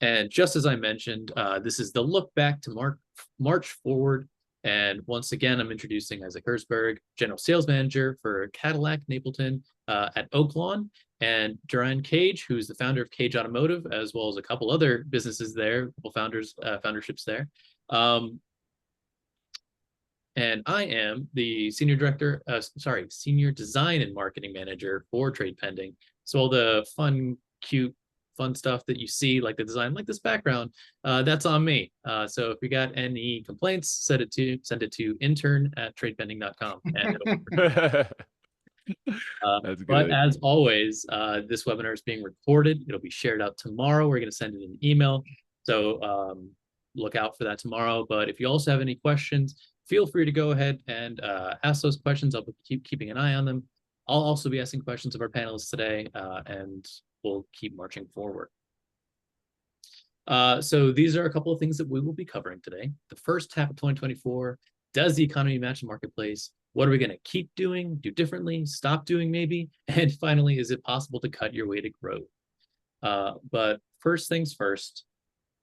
And just as I mentioned, this is the look back to March forward. And once again, I'm introducing Isaac Herzberg, General Sales Manager for Cadillac Napleton at Oaklawn, and Duran Cage, who's the founder of Cage Automotive, as well as a couple other businesses there, a couple founderships there. And I am the senior design and marketing manager for Trade Pending. So all the fun stuff that you see, like the design, like this background, that's on me. So if you got any complaints, send it to intern@tradepending.com. That's But good. as always, this webinar is being recorded. It'll be shared out tomorrow. We're going to send it an email. So look out for that tomorrow. But if you also have any questions, feel free to go ahead and ask those questions. I'll keep keeping an eye on them. I'll also be asking questions of our panelists today, and we'll keep marching forward. So these are a couple of things that we will be covering today. The first half of 2024, does the economy match the marketplace? What are we going to keep doing, do differently, stop doing maybe? And finally, is it possible to cut your way to growth? But first things first,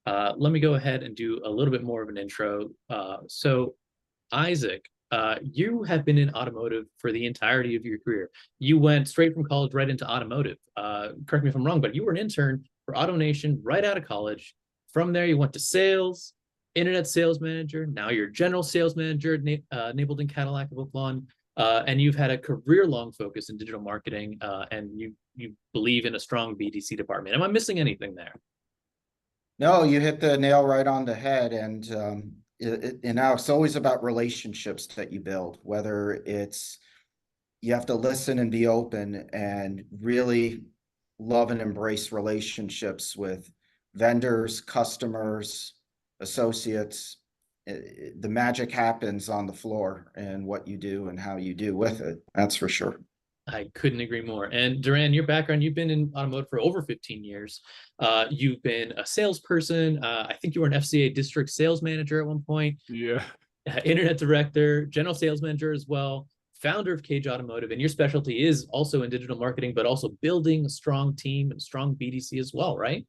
let me go ahead and do a little bit more of an intro. So Isaac, you have been in automotive for the entirety of your career. You went straight from college right into automotive. Correct me if I'm wrong, but you were an intern for AutoNation right out of college. From there, you went to sales, internet sales manager. Now you're general sales manager at Napleton Cadillac of Oaklawn. And you've had a career-long focus in digital marketing, and you believe in a strong BDC department. Am I missing anything there? No, you hit the nail right on the head. And now it's always about relationships that you build, whether it's you have to listen and be open and really love and embrace relationships with vendors, customers, associates. The magic happens on the floor and what you do and how you do with it. That's for sure. I couldn't agree more. And Duran, your background, you've been in automotive for over 15 years. You've been a salesperson. I think you were an FCA district sales manager at one point. Yeah. Internet director, general sales manager as well, founder of Cage Automotive. And your specialty is also in digital marketing, but also building a strong team and strong BDC as well, right?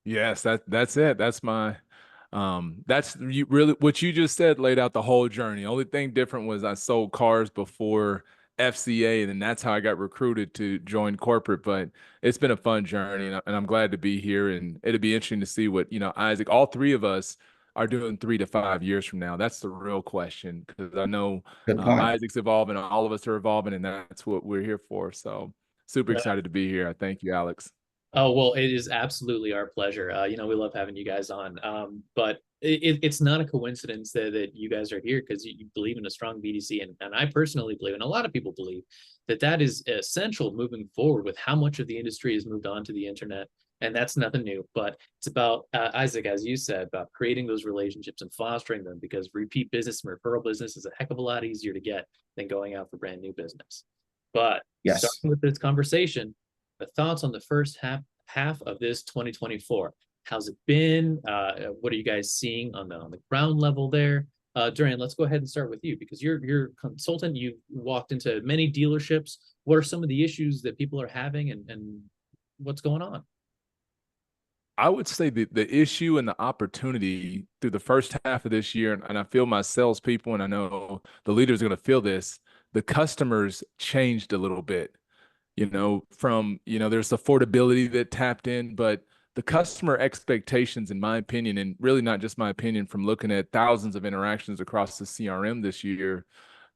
Yes, that's it. That's my that's you really what you just said laid out the whole journey. Only thing different was I sold cars before FCA, and then that's how I got recruited to join corporate. But it's been a fun journey, and I'm glad to be here. And it'll be interesting to see what, Isaac, all three of us are doing 3 to 5 years from now. That's the real question, because I know Good point. Isaac's evolving, all of us are evolving, and that's what we're here for. So super excited to be here. I thank you, Alex. Oh, well, it is absolutely our pleasure. We love having you guys on. But it's not a coincidence that you guys are here because you believe in a strong BDC. And I personally believe, and a lot of people believe, that is essential moving forward with how much of the industry has moved on to the internet. And that's nothing new. But it's about, Isaac, as you said, about creating those relationships and fostering them, because repeat business and referral business is a heck of a lot easier to get than going out for brand new business. But Yes. starting with this conversation, the thoughts on the first half of this 2024. How's it been? What are you guys seeing on the ground level there? Duran, let's go ahead and start with you, because you're a consultant. You've walked into many dealerships. What are some of the issues that people are having, and what's going on? I would say the issue and the opportunity through the first half of this year, and I feel my salespeople, and I know the leaders are going to feel this, the customers changed a little bit. There's affordability that tapped in, but the customer expectations, in my opinion, and really not just my opinion from looking at thousands of interactions across the CRM this year,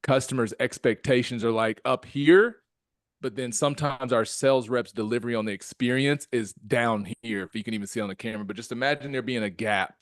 customers' expectations are like up here, but then sometimes our sales reps' delivery on the experience is down here, if you can even see on the camera. But just imagine there being a gap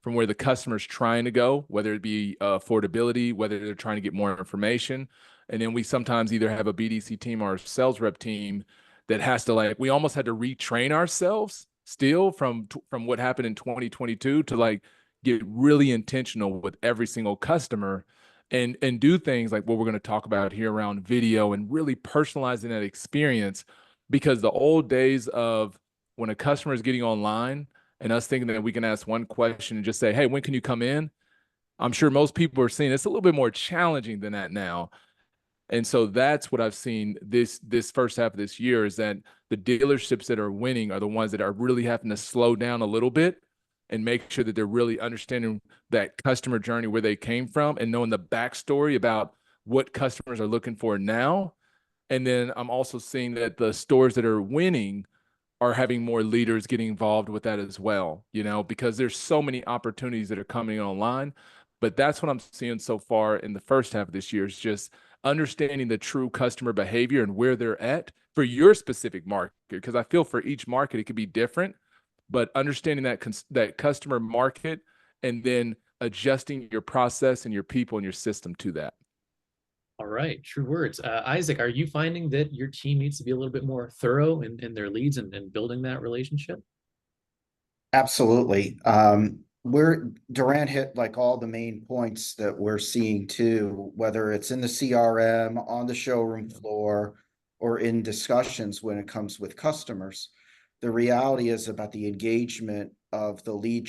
from where the customer's trying to go, whether it be affordability, whether they're trying to get more information. And then we sometimes either have a BDC team or a sales rep team that has to we almost had to retrain ourselves still from what happened in 2022 to get really intentional with every single customer and do things like what we're going to talk about here around video and really personalizing that experience. Because the old days of when a customer is getting online and us thinking that we can ask one question and just say, hey, when can you come in? I'm sure most people are seeing it's a little bit more challenging than that now. And so that's what I've seen this first half of this year, is that The dealerships that are winning are the ones that are really having to slow down a little bit and make sure that they're really understanding that customer journey, where they came from, and knowing the backstory about what customers are looking for now. And then I'm also seeing that the stores that are winning are having more leaders getting involved with that as well, because there's so many opportunities that are coming online. But that's what I'm seeing so far in the first half of this year, is just understanding the true customer behavior and where they're at for your specific market. Because I feel for each market, it could be different, but understanding that customer market and then adjusting your process and your people and your system to that. All right, true words. Isaac, are you finding that your team needs to be a little bit more thorough in their leads and building that relationship? Absolutely. Durant hit like all the main points that we're seeing too, whether it's in the CRM, on the showroom floor, or in discussions when it comes with customers. The reality is about the engagement of the lead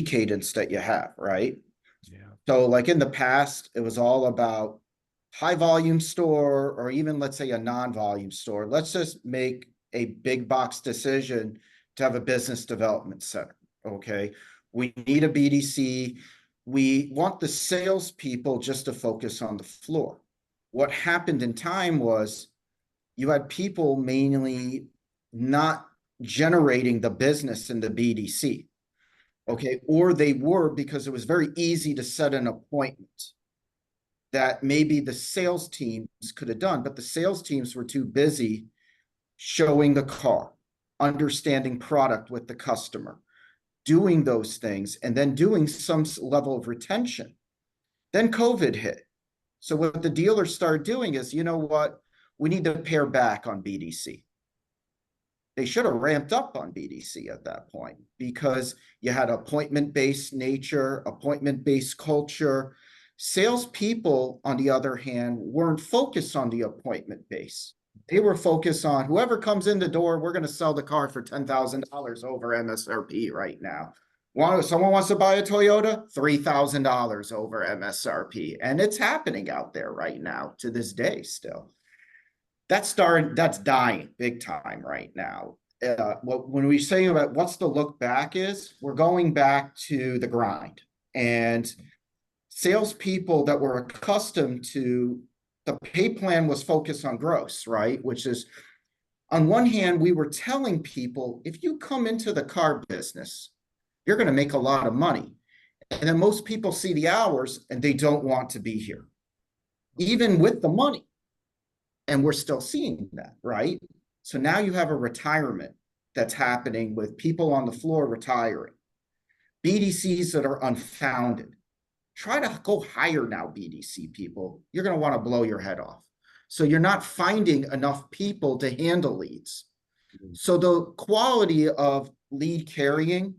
cadence that you have, right? Yeah. So like in the past, it was all about high volume store, or even let's say a non-volume store. Let's just make a big box decision to have a business development center. Okay. We need a BDC. We want the salespeople just to focus on the floor. What happened in time was you had people mainly not generating the business in the BDC. Okay. Or they were, because it was very easy to set an appointment that maybe the sales teams could have done, but the sales teams were too busy showing the car, understanding product with the customer, doing those things, and then doing some level of retention. Then COVID hit. So what the dealers started doing is, you know what? We need to pare back on BDC. They should have ramped up on BDC at that point, because you had appointment-based nature, appointment-based culture. Salespeople, on the other hand, weren't focused on the appointment base. They were focused on whoever comes in the door, we're going to sell the car for $10,000 over MSRP right now. Someone wants to buy a Toyota, $3,000 over MSRP. And it's happening out there right now to this day still. That's dying big time right now. When we say about what's the look back is, we're going back to the grind. And salespeople that were accustomed to the pay plan was focused on gross, right? Which is, on one hand, we were telling people, if you come into the car business, you're going to make a lot of money. And then most people see the hours and they don't want to be here, even with the money. And we're still seeing that, right? So now you have a retirement that's happening with people on the floor retiring, BDCs that are unfounded. Try to go hire now, BDC people. You're going to want to blow your head off. So you're not finding enough people to handle leads. So the quality of lead carrying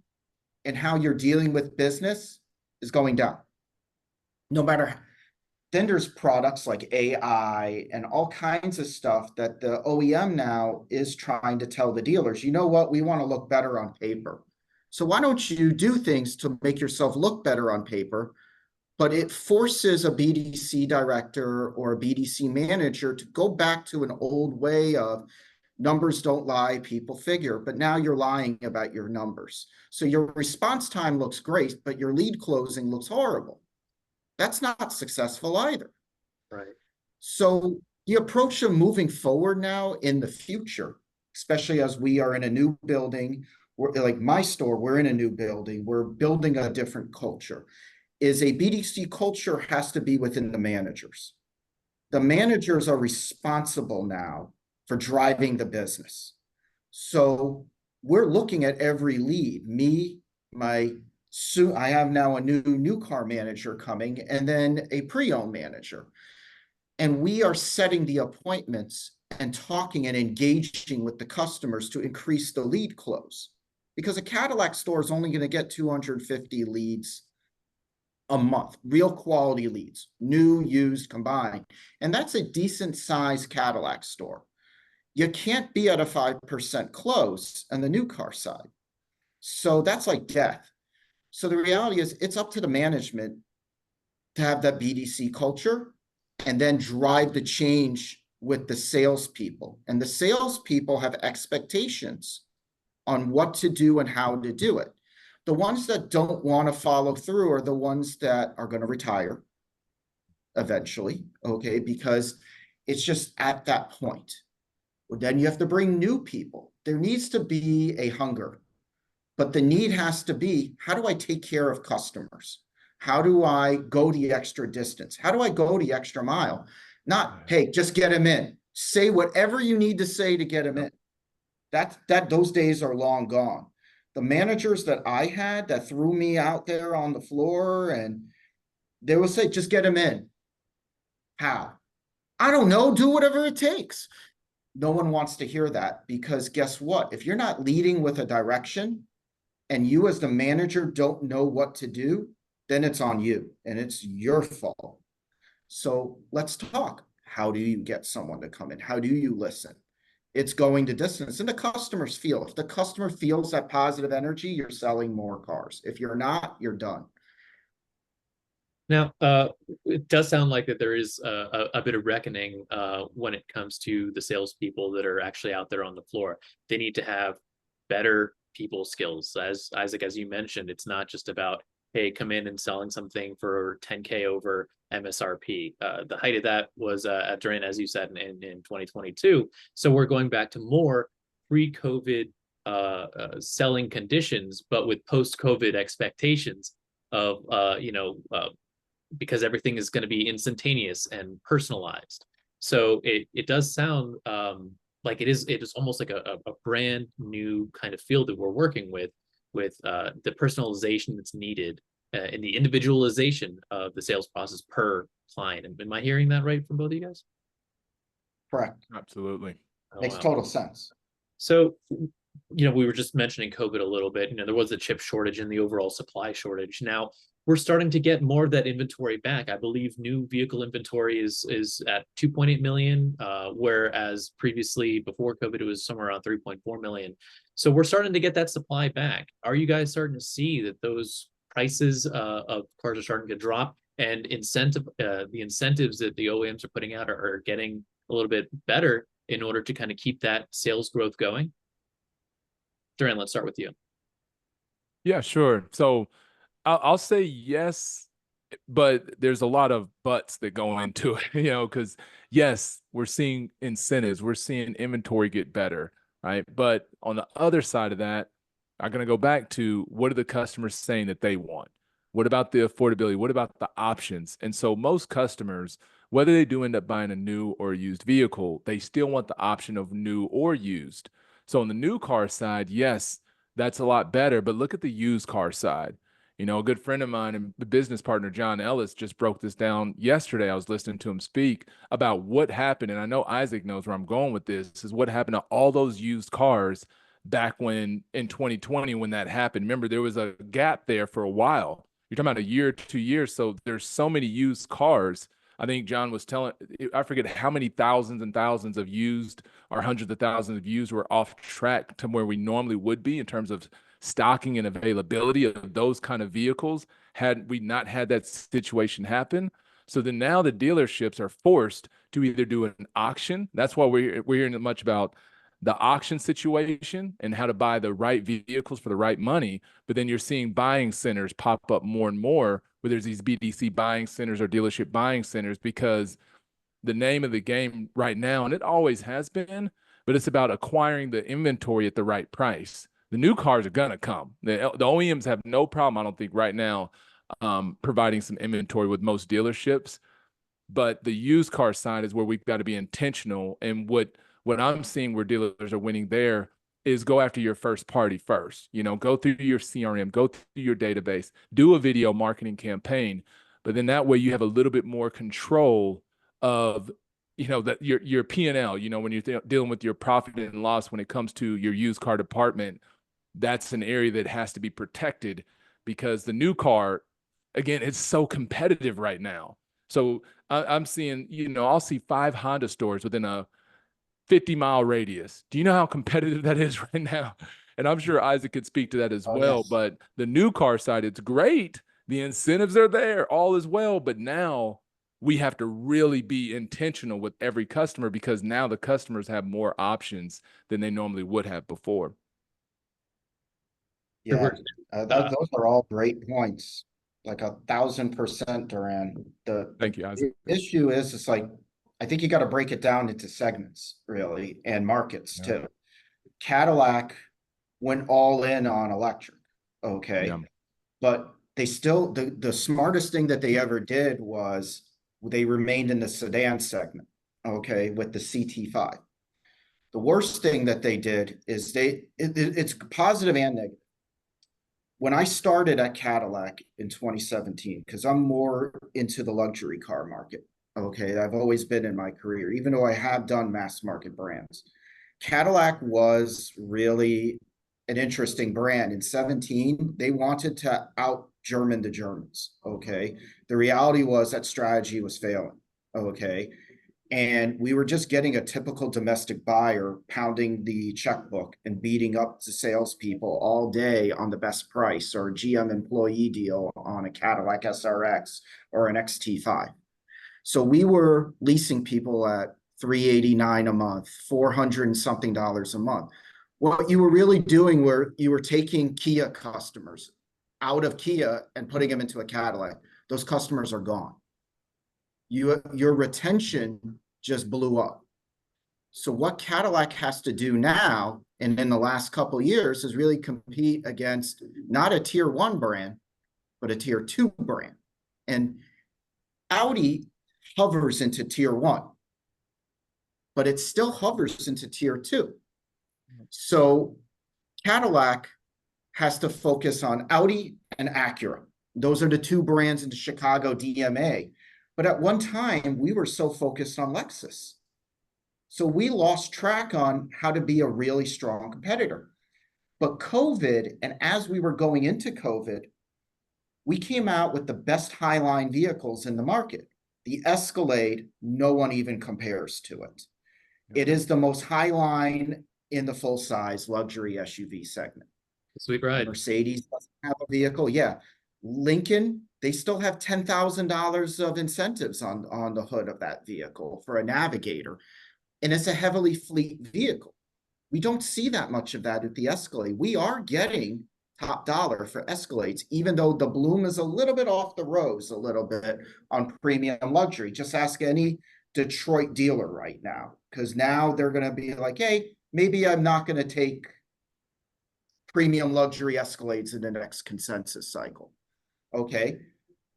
and how you're dealing with business is going down. No matter, then there's products like AI and all kinds of stuff that the OEM now is trying to tell the dealers, you know what, we want to look better on paper. So why don't you do things to make yourself look better on paper? But it forces a BDC director or a BDC manager to go back to an old way of numbers don't lie, people figure, but now you're lying about your numbers. So your response time looks great, but your lead closing looks horrible. That's not successful either. Right. So the approach of moving forward now in the future, especially as we are in a new building, like my store, we're in a new building, we're building a different culture, is a BDC culture has to be within the managers. The managers are responsible now for driving the business. So we're looking at every lead. I have now a new car manager coming, and then a pre-owned manager. And we are setting the appointments and talking and engaging with the customers to increase the lead close. Because a Cadillac store is only going to get 250 leads a month, real quality leads, new, used, combined. And that's a decent sized Cadillac store. You can't be at a 5% close on the new car side. So that's like death. So the reality is it's up to the management to have that BDC culture and then drive the change with the salespeople, and the salespeople have expectations on what to do and how to do it. The ones that don't want to follow through are the ones that are going to retire eventually, okay, because it's just at that point. Well, then you have to bring new people. There needs to be a hunger, but the need has to be, how do I take care of customers? How do I go the extra distance? How do I go the extra mile? Not, hey, just get him in. Say whatever you need to say to get him in. Those days are long gone. The managers that I had that threw me out there on the floor, and they will say, just get him in. How? I don't know. Do whatever it takes. No one wants to hear that, because guess what? If you're not leading with a direction and you as the manager don't know what to do, then it's on you and it's your fault. So let's talk. How do you get someone to come in? How do you listen? It's going to distance, and the customers feel. If the customer feels that positive energy, you're selling more cars. If you're not, you're done. Now, it does sound like that there is a bit of reckoning when it comes to the salespeople that are actually out there on the floor. They need to have better people skills. As Isaac, as you mentioned, it's not just about, hey, come in and selling something for 10K over MSRP. The height of that was during, as you said, in 2022. So we're going back to more pre-COVID selling conditions, but with post-COVID expectations of because everything is going to be instantaneous and personalized. So it does sound like it is almost like a brand new kind of field that we're working with the personalization that's needed and the individualization of the sales process per client. Am I hearing that right from both of you guys? Correct. Absolutely. Oh, Makes wow. total sense. So, we were just mentioning COVID a little bit. There was a chip shortage and the overall supply shortage. Now we're starting to get more of that inventory back. I believe new vehicle inventory is at 2.8 million, whereas previously before COVID, it was somewhere around 3.4 million. So we're starting to get that supply back. Are you guys starting to see that those prices of cars are starting to drop, and the incentives that the OEMs are putting out are getting a little bit better in order to kind of keep that sales growth going? Duran, let's start with you. Yeah, sure. So I'll say yes, but there's a lot of buts that go into it, because yes, we're seeing incentives, we're seeing inventory get better, right? But on the other side of that, I'm going to go back to, what are the customers saying that they want? What about the affordability? What about the options? And so most customers, whether they do end up buying a new or used vehicle, they still want the option of new or used. So on the new car side, yes, that's a lot better. But look at the used car side. A good friend of mine and the business partner, John Ellis, just broke this down yesterday. I was listening to him speak about what happened. And I know Isaac knows where I'm going with this, is what happened to all those used cars back when in 2020, when that happened. Remember, there was a gap there for a while. You're talking about a year, 2 years. So there's so many used cars. I think John was telling, I forget how many thousands and thousands of used or hundreds of thousands of used were off track to where we normally would be in terms of stocking and availability of those kind of vehicles had we not had that situation happen. So then now the dealerships are forced to either do an auction. That's why we're hearing much about the auction situation and how to buy the right vehicles for the right money. But then you're seeing buying centers pop up more and more, where there's these BDC buying centers or dealership buying centers, because the name of the game right now, and it always has been, but it's about acquiring the inventory at the right price. The new cars are going to come. The OEMs have no problem, I don't think, right now, providing some inventory with most dealerships. But the used car side is where we've got to be intentional. And what I'm seeing where dealers are winning there is go after your first party first. Go through your CRM, go through your database, do a video marketing campaign. But then that way you have a little bit more control of that your P&L, when you're dealing with your profit and loss when it comes to your used car department. That's an area that has to be protected, because the new car, again, it's so competitive right now. So I'm seeing, I'll see 5 Honda stores within a 50-mile radius. Do you know how competitive that is right now? And I'm sure Isaac could speak to that as well. Yes. But the new car side, it's great. The incentives are there, all is well. But now we have to really be intentional with every customer, because now the customers have more options than they normally would have before. Yeah, Uh, those are all great points. Like 1,000%, Duran. Thank you, Isaac. The issue is, it's like, I think you got to break it down into segments, really, and markets Yeah. too. Cadillac went all in on electric, okay? Yeah. But they still, the smartest thing that they ever did was they remained in the sedan segment, okay, with the CT5. The worst thing that they did is it's positive and negative. When I started at Cadillac in 2017, because I'm more into the luxury car market, okay, I've always been in my career, even though I have done mass market brands. Cadillac was really an interesting brand. In 17, they wanted to out German the Germans, okay? The reality was that strategy was failing, okay? And we were just getting a typical domestic buyer pounding the checkbook and beating up the salespeople all day on the best price, or a GM employee deal on a Cadillac SRX or an XT5. So we were leasing people at $389 a month, $400 and something a month. What you were really doing were you were taking Kia customers out of Kia and putting them into a Cadillac. Those customers are gone. Your retention just blew up. So what Cadillac has to do now, and in the last couple of years, is really compete against not a tier 1 brand, but a tier 2 brand. And Audi hovers into tier 1, but it still hovers into tier 2. So Cadillac has to focus on Audi and Acura. Those are the 2 brands in the Chicago DMA. But at one time, we were so focused on Lexus. So we lost track on how to be a really strong competitor. But COVID, and as we were going into COVID, we came out with the best highline vehicles in the market. The Escalade, no one even compares to it. It is the most highline in the full-size luxury SUV segment. Sweet ride. Mercedes doesn't have a vehicle. Yeah. Lincoln, they still have $10,000 of incentives on the hood of that vehicle for a Navigator. And it's a heavily fleet vehicle. We don't see that much of that at the Escalade. We are getting top dollar for Escalades, even though the bloom is a little bit off the rose, a little bit on premium luxury. Just ask any Detroit dealer right now, because now they're going to be like, hey, maybe I'm not going to take premium luxury Escalades in the next consensus cycle. Okay.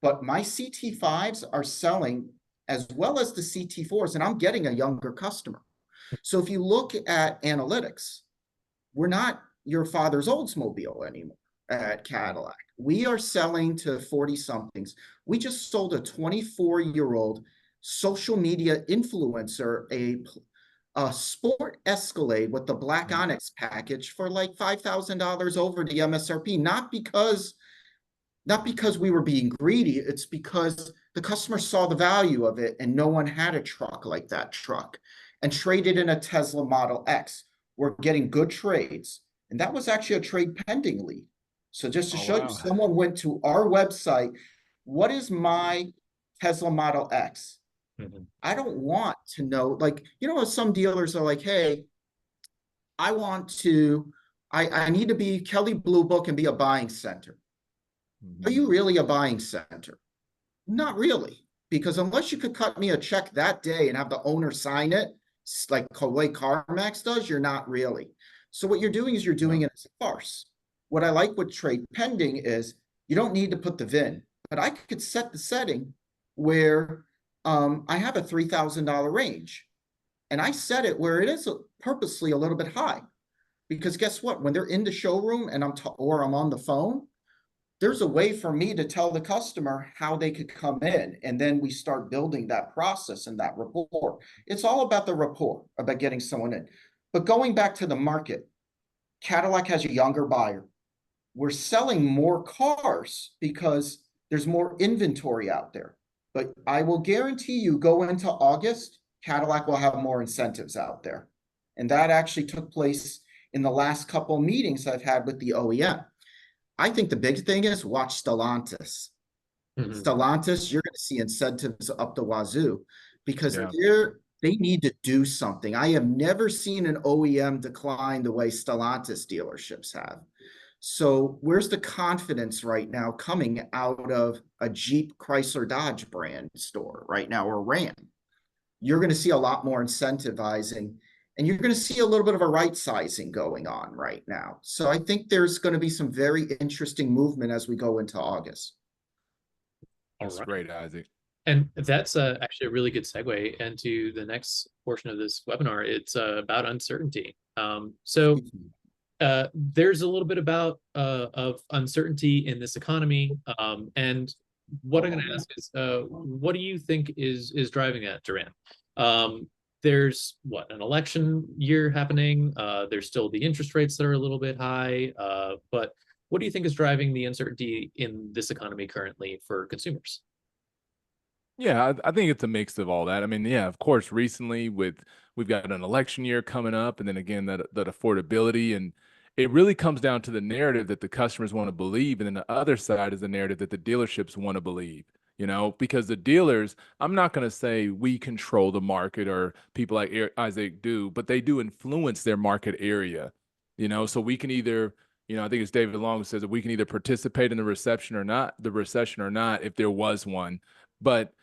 But my CT5s are selling as well as the CT4s, and I'm getting a younger customer. So if you look at analytics, we're not your father's Oldsmobile anymore at Cadillac. We are selling to 40-somethings. We just sold a 24-year-old social media influencer a sport Escalade with the Black Onyx package for like $5,000 over the MSRP, not because we were being greedy. It's because the customer saw the value of it, and no one had a truck like that truck, and traded in a Tesla Model X. We're getting good trades. And that was actually a trade pending lead. So just to show you, someone went to our website, what is my Tesla Model X? I don't want to know, like, some dealers are like, hey, I need to be Kelly Blue Book and be a buying center. Are you really a buying center? Not really, because unless you could cut me a check that day and have the owner sign it, like the way CarMax does, you're not really. So what you're doing is you're doing it as a farce. What I like with trade pending is you don't need to put the VIN, but I could set the setting where I have a $3,000 range, and I set it where it is purposely a little bit high, because guess what? When they're in the showroom and I'm on the phone, there's a way for me to tell the customer how they could come in. And then we start building that process and that rapport. It's all about the rapport, about getting someone in. But going back to the market, Cadillac has a younger buyer. We're selling more cars because there's more inventory out there. But I will guarantee you, go into August, Cadillac will have more incentives out there. And that actually took place in the last couple of meetings I've had with the OEM. I think the big thing is watch Stellantis. Mhm. Stellantis, you're going to see incentives up the wazoo because Yeah. they need to do something. I have never seen an OEM decline the way Stellantis dealerships have. So where's the confidence right now coming out of a Jeep, Chrysler, Dodge brand store right now, or Ram? You're going to see a lot more incentivizing, and you're going to see a little bit of a right sizing going on right now. So I think there's going to be some very interesting movement as we go into August. All That's right. great, Isaac. And that's actually a really good segue into the next portion of this webinar. It's about uncertainty. There's a little bit about of uncertainty in this economy, and what I'm going to ask is, what do you think is driving that, Duran? There's what, an election year happening. There's still the interest rates that are a little bit high, but what do you think is driving the uncertainty in this economy currently for consumers? Yeah, I think it's a mix of all that. I mean, yeah, of course, recently we've got an election year coming up, and then again that affordability, and it really comes down to the narrative that the customers want to believe, and then the other side is the narrative that the dealerships want to believe. Because the dealers, I'm not going to say we control the market or people like Isaac do, but they do influence their market area. So we can either, I think it's David Long who says that we can either participate in the recession or not, if there was one. But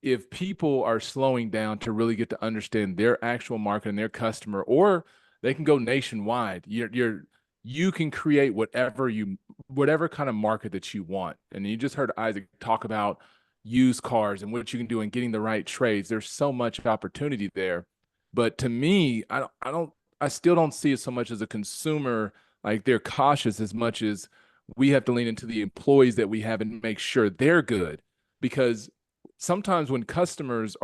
if people are slowing down to really get to understand their actual market and their customer, or they can go nationwide, you can create whatever kind of market that you want. And you just heard Isaac talk about used cars and what you can do in getting the right trades. There's so much opportunity there. But to me, I still don't see it so much as a consumer, like they're cautious as much as we have to lean into the employees that we have and make sure they're good. Because sometimes when customers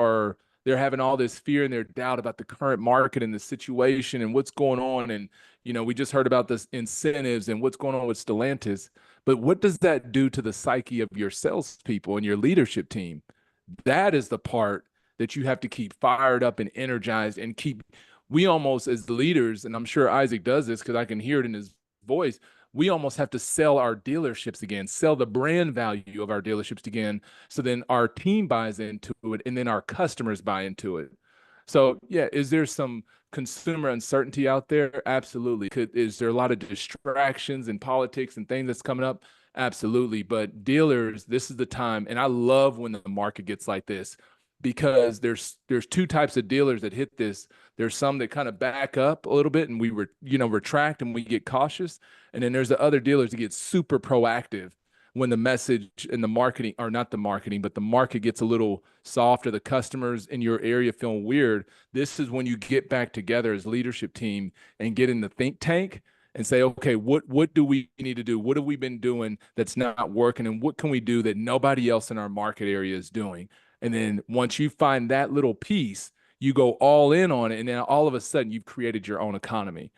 they're having all this fear and their doubt about the current market and the situation and what's going on, and we just heard about this incentives and what's going on with Stellantis, but what does that do to the psyche of your salespeople and your leadership team? That is the part that you have to keep fired up and energized and keep. We almost, as leaders, and I'm sure Isaac does this because I can hear it in his voice, we almost have to sell our dealerships again, sell the brand value of our dealerships again. So then our team buys into it, and then our customers buy into it. So yeah, is there some consumer uncertainty out there? Absolutely. Is there a lot of distractions in politics and things that's coming up? Absolutely. But dealers, this is the time. And I love when the market gets like this, because there's two types of dealers that hit this. There's some that kind of back up a little bit and we retract and we get cautious. And then there's the other dealers that get super proactive when the message and the marketing, or not the marketing, but the market gets a little soft, or the customers in your area feeling weird. This is when you get back together as leadership team and get in the think tank and say, okay, what do we need to do? What have we been doing that's not working? And what can we do that nobody else in our market area is doing? And then once you find that little piece, you go all in on it. And then all of a sudden you've created your own economy.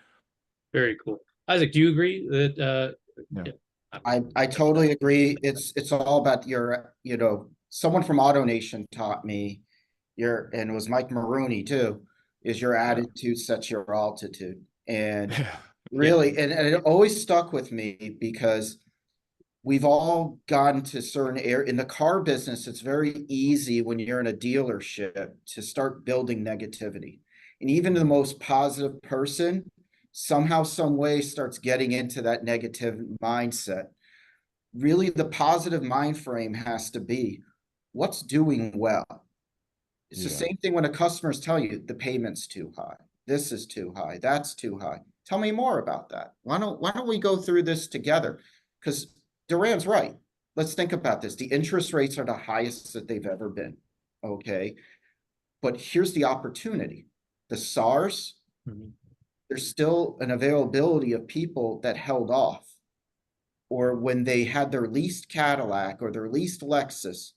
Very cool. Isaac, do you agree that Yeah. yeah, I totally agree. It's all about someone from Auto Nation taught me and it was Mike Maroney too, is your attitude sets your altitude. And Yeah. really, and it always stuck with me because we've all gotten to certain air in the car business. It's very easy when you're in a dealership to start building negativity. And even the most positive person somehow, some way starts getting into that negative mindset. Really, the positive mind frame has to be what's doing well. It's the Yeah. same thing when a customer's telling you the payment's too high, this is too high, that's too high. Tell me more about that. Why don't we go through this together? Because Duran's right. Let's think about this. The interest rates are the highest that they've ever been. Okay. But here's the opportunity. The SARS, there's still an availability of people that held off, or when they had their leased Cadillac or their leased Lexus,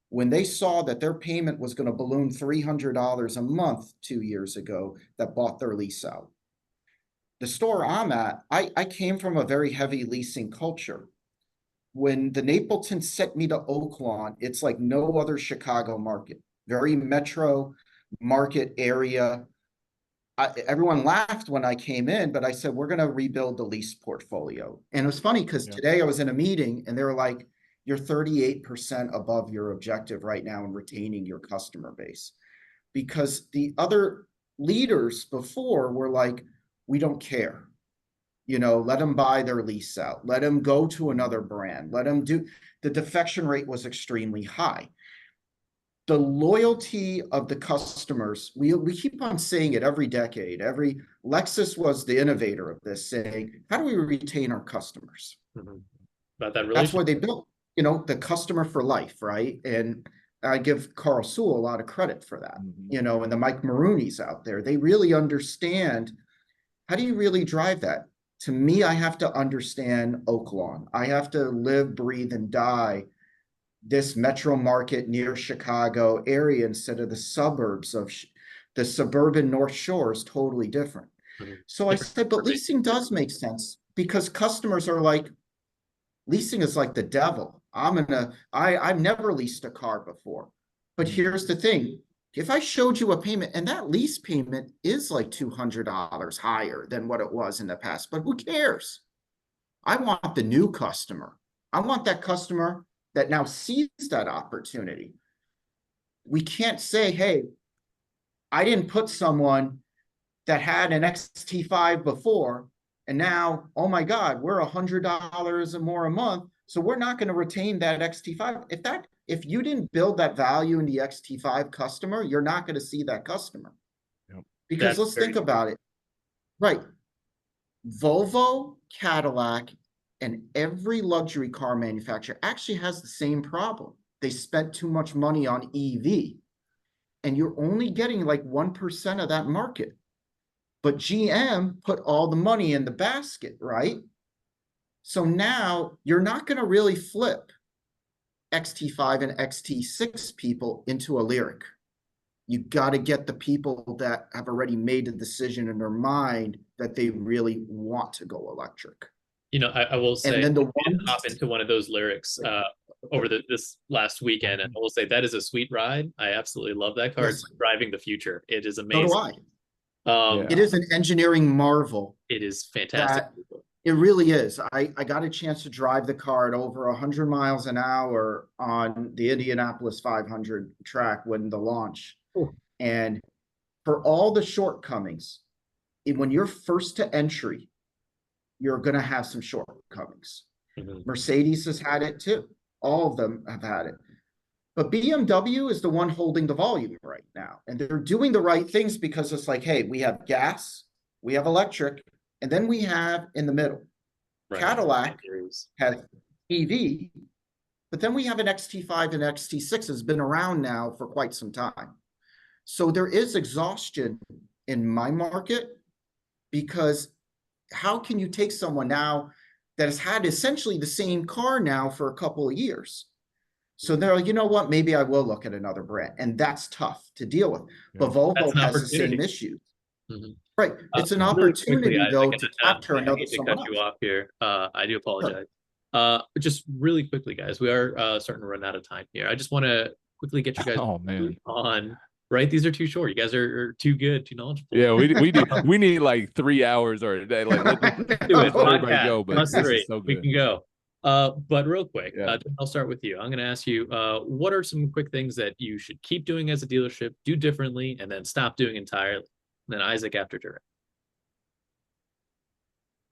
when they saw that their payment was going to balloon $300 a month 2 years ago, that bought their lease out. The store I'm at, I came from a very heavy leasing culture. When the Napletons sent me to Oak Lawn, it's like no other Chicago market, very metro market area. Everyone laughed when I came in, but I said, we're going to rebuild the lease portfolio. And it was funny because today I was in a meeting and they were like, you're 38% above your objective right now in retaining your customer base. Because the other leaders before were like, we don't care. You know, let them buy their lease out. Let them go to another brand. Let them do. The defection rate was extremely high. The loyalty of the customers, we keep on saying it every decade. Lexus was the innovator of this, saying, how do we retain our customers? About that That's why relationship. they built, you know, the customer for life, right? And I give Carl Sewell a lot of credit for that, you know, and the Mike Maroonies out there. They really understand, how do you really drive that? To me, I have to understand Oak Lawn. I have to live, breathe, and die this metro market near Chicago area instead of the suburbs of the suburban North Shore is totally different. So I said, but leasing does make sense because customers are like, leasing is like the devil. I've never leased a car before. But here's the thing. If I showed you a payment, and that lease payment is like $200 higher than what it was in the past, but who cares? I want the new customer. I want that customer that now sees that opportunity. We can't say, hey, I didn't put someone that had an XT5 before, and now, oh my God, we're $100 or more a month, so we're not going to retain that XT5. If you didn't build that value in the XT5 customer, you're not going to see that customer. Yep. Because let's think about it. Right. Volvo, Cadillac, and every luxury car manufacturer actually has the same problem. They spent too much money on EV, and you're only getting like 1% of that market. But GM put all the money in the basket, right? So now you're not going to really flip XT5 and XT6 people into a Lyric. You got to get the people that have already made a decision in their mind that they really want to go electric. You know, I will say, and then the I did hop into one of those Lyrics over this last weekend, and I will say that is a sweet ride. I absolutely love that car. Yes. It's driving the future. It is So amazing. do I. Yeah. It is an engineering marvel. It is fantastic. It really is. I got a chance to drive the car at over 100 miles an hour on the Indianapolis 500 track when the launch. Ooh. And for all the shortcomings, when you're first to entry, you're going to have some shortcomings. Mercedes has had it too. All of them have had it. But BMW is the one holding the volume right now. And they're doing the right things because it's like, hey, we have gas, we have electric, and then we have in the middle. Right. Cadillac has EV, but then we have an XT5 and XT6 has been around now for quite some time. So there is exhaustion in my market because how can you take someone now that has had essentially the same car now for a couple of years? So they're like, you know what, maybe I will look at another brand. And that's tough to deal with. Yeah. But Volvo has the same issues. Right. It's an opportunity, though, to capture another someone else. I hate to cut you off here. I do apologize. Sure. Just really quickly, guys, we are starting to run out of time here. I just want to quickly get you guys on. Right, these are too short. You guys are too good, too knowledgeable. Yeah, we do. We need like 3 hours or a day. Like, let's do it. Everybody go, but this is so good. We can go. But real quick, I'll start with you. I'm going to ask you, what are some quick things that you should keep doing as a dealership, do differently, and then stop doing entirely? And then Isaac after Jared.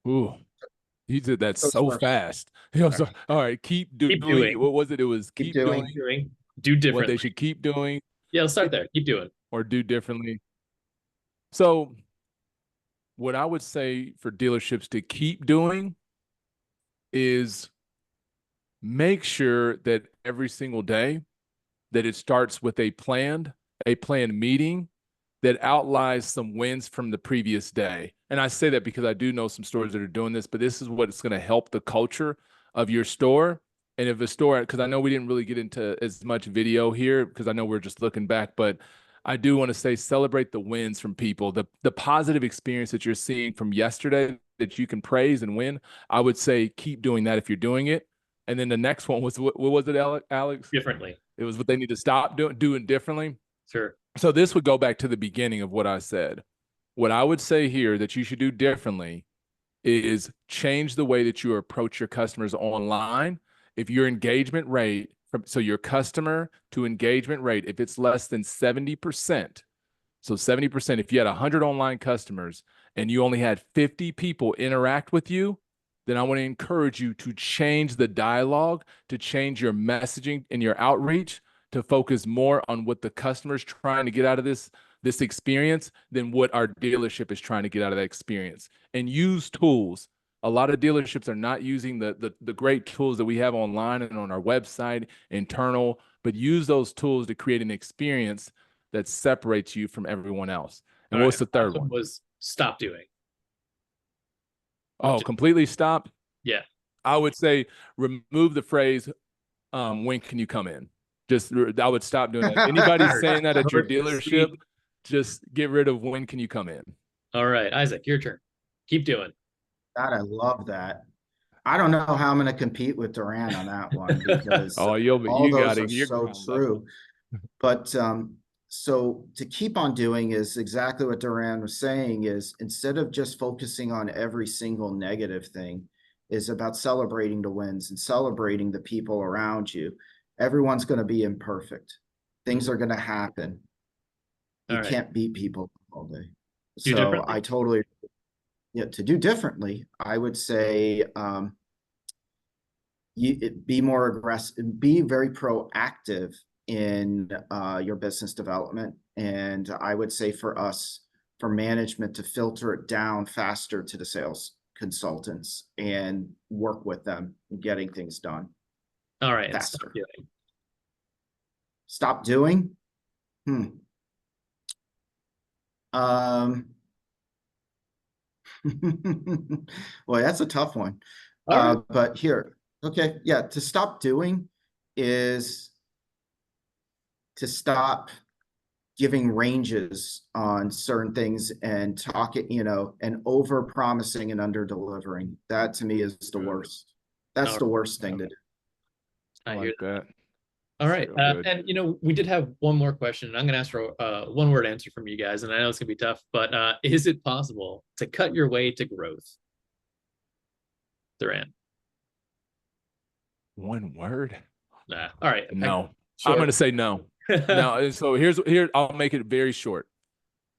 Ooh, you did that so fast. All right, keep doing. What was it? It was keep doing. Do differently. What they should keep doing. Yeah, let's start there. Keep doing. Or do differently. So what I would say for dealerships to keep doing is make sure that every single day that it starts with a planned meeting that outlines some wins from the previous day. And I say that because I do know some stores that are doing this, but this is what's going to help the culture of your store. And if a store, because I know we didn't really get into as much video here because I know we're just looking back, but I do want to say celebrate the wins from people, the positive experience that you're seeing from yesterday that you can praise and win. I would say keep doing that if you're doing it. And then the next one was, what was it, Alex? Differently. It was what they need to stop doing differently. Sure. So this would go back to the beginning of what I said. What I would say here that you should do differently is change the way that you approach your customers online If your engagement rate so your customer to engagement rate, if it's less than 70%, so 70%, if you had 100 online customers and you only had 50 people interact with you, then I want to encourage you to change the dialogue, to change your messaging and your outreach, to focus more on what the customer's trying to get out of this experience than what our dealership is trying to get out of that experience. And use tools. A lot of dealerships are not using the great tools that we have online and on our website, internal, but use those tools to create an experience that separates you from everyone else. And All what's right. the third one? Was stop doing. Oh, completely stop? Yeah. I would say remove the phrase, when can you come in? I would stop doing that. Anybody saying that at your dealership, just get rid of when can you come in. All right, Isaac, your turn. Keep doing. God, I love that. I don't know how I'm going to compete with Duran on that one because Oh, all you got those it. are You're so true. But so to keep on doing is exactly what Duran was saying is instead of just focusing on every single negative thing, is about celebrating the wins and celebrating the people around you. Everyone's going to be imperfect. Things are going to happen. You can't beat people all day. So I totally, to do differently, I would say be more aggressive, be very proactive in your business development. And I would say for us, for management to filter it down faster to the sales consultants and work with them getting things done. All right. Faster. And stop doing. Well, that's a tough one. But here, okay, yeah, to stop doing is to stop giving ranges on certain things and talking, and over promising and under delivering. That to me is the worst. That's the worst thing to do. I like that. All right. And, we did have one more question. I'm going to ask for a one-word answer from you guys, and I know it's going to be tough, but is it possible to cut your way to growth? Duran. One word? Nah. All right. No. I'm going to say no. Now, so here, I'll make it very short.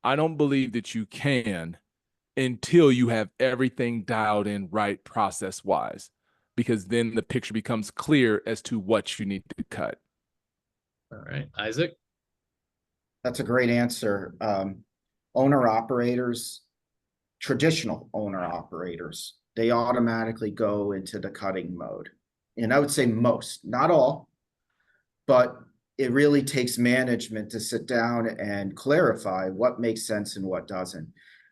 I don't believe that you can until you have everything dialed in right process-wise, because then the picture becomes clear as to what you need to cut. All right. Isaac? That's a great answer. Owner-operators, traditional owner-operators, they automatically go into the cutting mode. And I would say most, not all, but it really takes management to sit down and clarify what makes sense and what doesn't.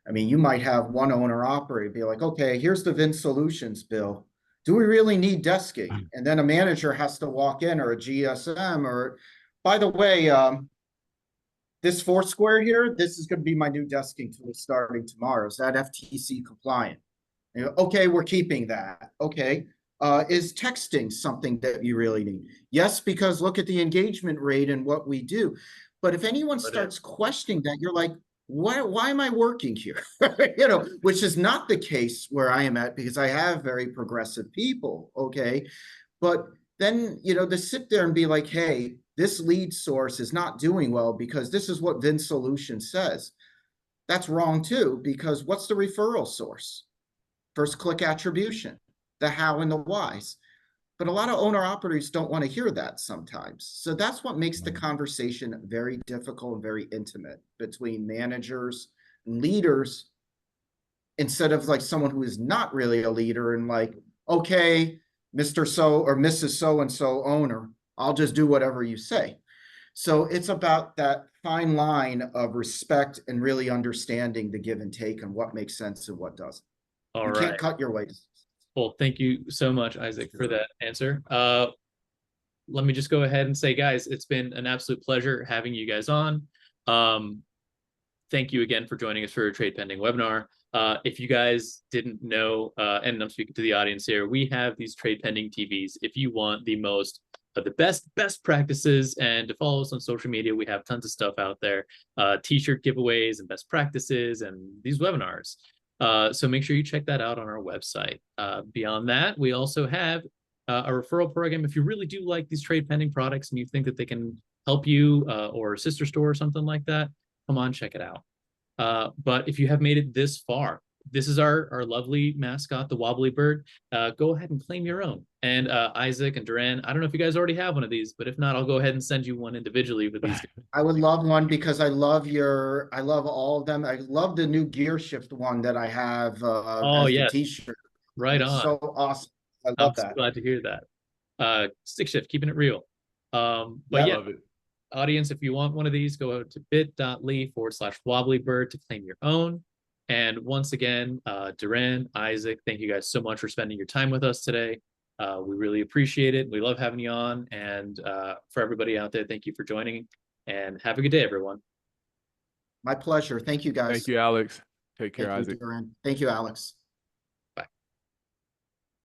I mean, you might have one owner-operator be like, okay, here's the VIN solutions bill. Do we really need desking? And then a manager has to walk in, or a GSM, or by the way, this Foursquare here, this is going to be my new desking tool starting tomorrow. Is that FTC compliant? Okay, we're keeping that. Okay. Is texting something that you really need? Yes, because look at the engagement rate and what we do. But if anyone starts questioning that, you're like, why am I working here? Which is not the case where I am at, because I have very progressive people. Okay. But then, to sit there and be like, hey, this lead source is not doing well because this is what VIN Solution says. That's wrong too, because what's the referral source? First click attribution, the how and the whys. But a lot of owner-operators don't want to hear that sometimes. So that's what makes the conversation very difficult and very intimate between managers and leaders, instead of like someone who is not really a leader and like, okay, Mr. So or Mrs. So-and-so owner, I'll just do whatever you say. So it's about that fine line of respect and really understanding the give and take and what makes sense and what doesn't. You can't cut your way. Well, thank you so much, Isaac, for that answer. Let me just go ahead and say, guys, it's been an absolute pleasure having you guys on. Thank you again for joining us for a Trade Pending webinar. If you guys didn't know, and I'm speaking to the audience here, we have these Trade Pending TVs. If you want the most of the best practices, and to follow us on social media, we have tons of stuff out there, t-shirt giveaways and best practices and these webinars. So make sure you check that out on our website. Beyond that, we also have a referral program. If you really do like these trade pending products and you think that they can help you or a sister store or something like that, come on, check it out. But if you have made it this far, this is our lovely mascot, the wobbly bird. Go ahead and claim your own. And Isaac and Duran, I don't know if you guys already have one of these, but if not, I'll go ahead and send you one individually with these. I would love one because I love all of them. I love the new gear shift one that I have Oh, as the yes, t-shirt. right It's on. so awesome. I I'm love so that. glad to hear that. Stick shift, keeping it real. But Yeah. yeah, Love it. audience, if you want one of these, go to bit.ly/wobbly bird to claim your own. And once again, Duran, Isaac, thank you guys so much for spending your time with us today. We really appreciate it. We love having you on. And for everybody out there, thank you for joining. And have a good day, everyone. My pleasure. Thank you, guys. Thank you, Alex. Take care, Thank you, Isaac. Duran. Thank you, Alex.